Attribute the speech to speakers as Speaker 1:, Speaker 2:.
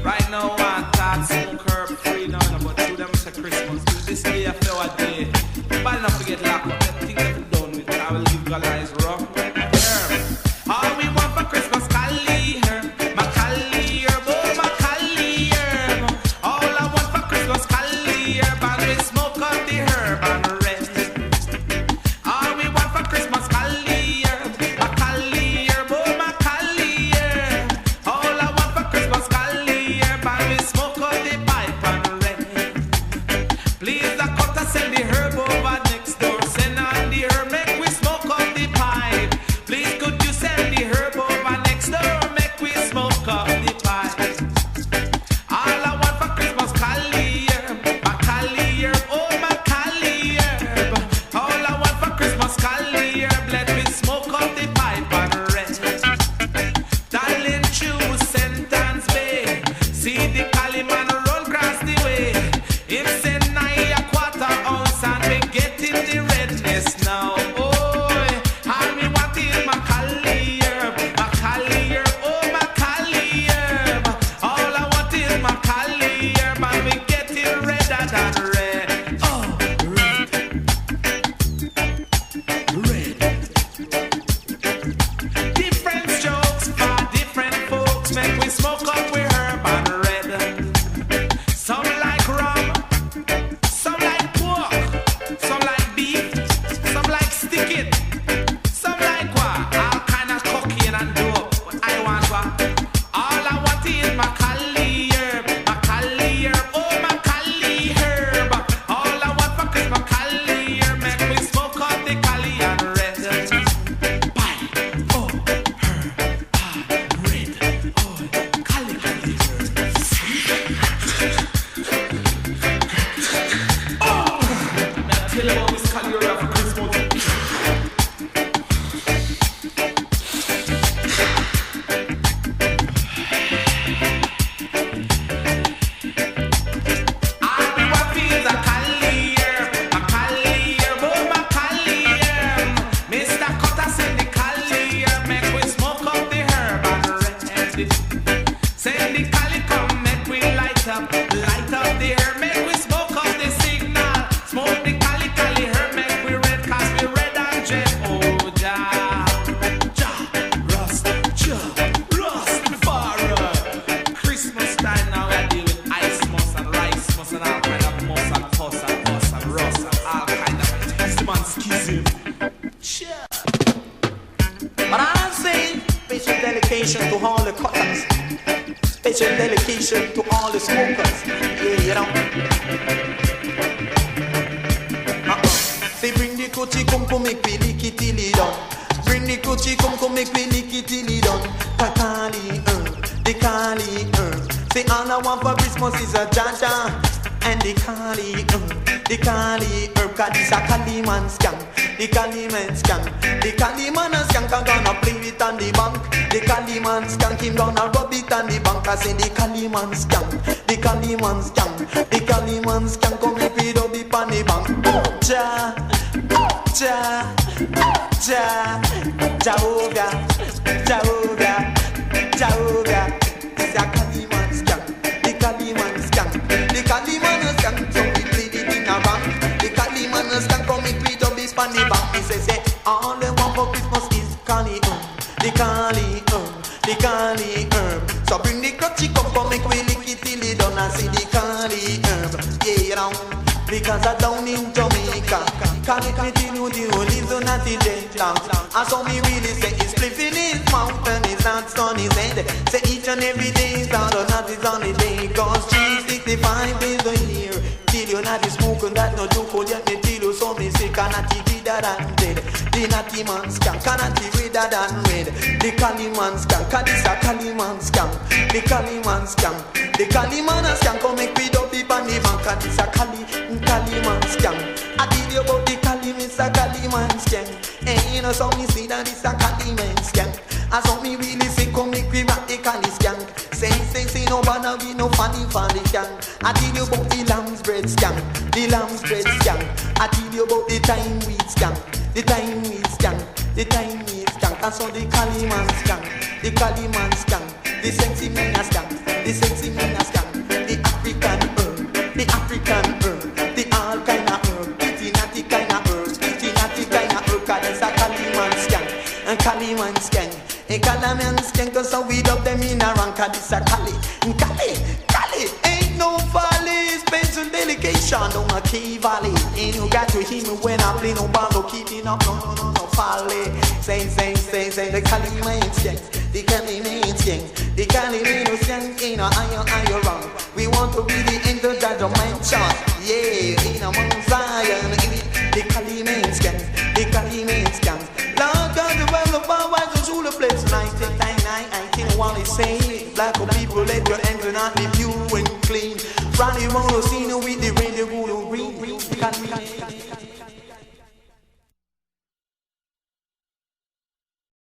Speaker 1: Right now, I talk smoke herb free now, but to them it's a Christmas. This day I feel a day. Bad enough to get locked up. That thing that we done with, I will give God eyes rough. All we want for Christmas, Cali herb, my Cali herb, oh my Cali herb. All I want for Christmas, Cali herb, and we smoke up the herb and rest. All we want for Christmas, Cali herb, my Cali herb, oh my Cali herb. All I want for Christmas, Cali herb, and we smoke up the pipe and rest. Please, the cutter send the herb over next door. Send on the herb, make we smoke up the pipe. Please, could you send the herb over next door? Make we smoke up the pipe. All I want for Christmas, Cali herb, my Cali herb, oh my Cali herb. All I want for Christmas, Cali herb, let me smoke up the pipe and rest. Darling, choose Sentence Bay. See the Cali man run across the way. Him say nine a quarter ounce and we getting the redness now. Oh, all me want is my Cali herb, my Cali herb, oh my Cali herb. All I want is my Cali herb and we getting redder than red. Oh, red. Different strokes for different folks. Make we smoke up with herb and red. Some like rum, some like pork, some like beef, some like stick it, some like what? All kind of cocaine and dope. But I want what? All I want is my Cali herb, my Cali herb, oh my Cali herb. All I want for Christmas, Cali herb. Make we smoke up the Cali and red. Bye. Oh, herb, red. Oh, Cali herb. I tell you about this Cali herb for Christmas. All we want is a Cali herb, a Cali herb, oh my Cali herb. Mr. Cutter send the Cali herb, make we smoke up the herb and red. Send the Cali come, make we light up the herb, make we smoke up the signal. Smoke the Cali herb, make we red, cause we red and jet. Oh, Rastafari. Christmas time now we deal with ice moss and rice moss and all kind of moss and toss and moss and rust and all kind of Eastman schism.
Speaker 2: But I'm saying special dedication to all the cutters, special dedication to all the smokers. Yeah, you know. Say bring the coochie come make we lick it till it done. Bring the coochie come make we lick it till it done. The Cali herb. Say all I want for Christmas is a Jaja and the Cali herb. Cause this a Cali man scam. The Cali man scam. The Cali man a skank and gonna play it on the bank. The Cali man skank him gonna rub it on the bank. I say the Cali man scam. The Cali man scam. The Cali man scam come make it rub it on the bank. Jehovah. It's a Cali man scam. The Cali man scam. The Cali man a scam. So we play it in a bank. The Cali man a scam come make it rub it on the bank. He say all they want for Christmas is Cali herb. The Cali herb. So bring the crutchy come make we lick it till it done. I see the Cali herb. Yeah, you know. Because I down in Jamaica, can't it me till you the only zone that is dead long. And so me really say it's flipping his mountain, it's not on his head. Say each and every day is out or not is on the day. Cause 365 days a year. Till you're not smoking that no joke, yet me till you so me say cannot be redder than dead. The natty man scam, cannot be redder than red. The Cali man scam, cause this a Cali man scam. The Cali man scam. The Cali man a scam, come make me up on the bank. Cause this a Cali man scam. I did you about the Cali, Mr. Cali man scam. And you know so me see that it's a Cali man scam. And so me really say come make me rock the Cali scam. Say no banner we no funny for the gang. I did you about the lamb's bread scam. The lamb's bread scam. I did you about the time weed scam. The time weed scam. The time weed scam. And so the Cali man scam. The Cali man scam. The sexy man a scam. The sexy man a skanker, so we dub them in a rank. This a Cali, Cali, ain't no folly. Special delegation on a key valley. Ain't you got to hear me when I play no bando, keeping up, no folly. Say, the Cali main skank, the Cali main skank, the Cali main skank, ain't no higher wrong. We want to be the interdimension, yeah, in a Mount Zion.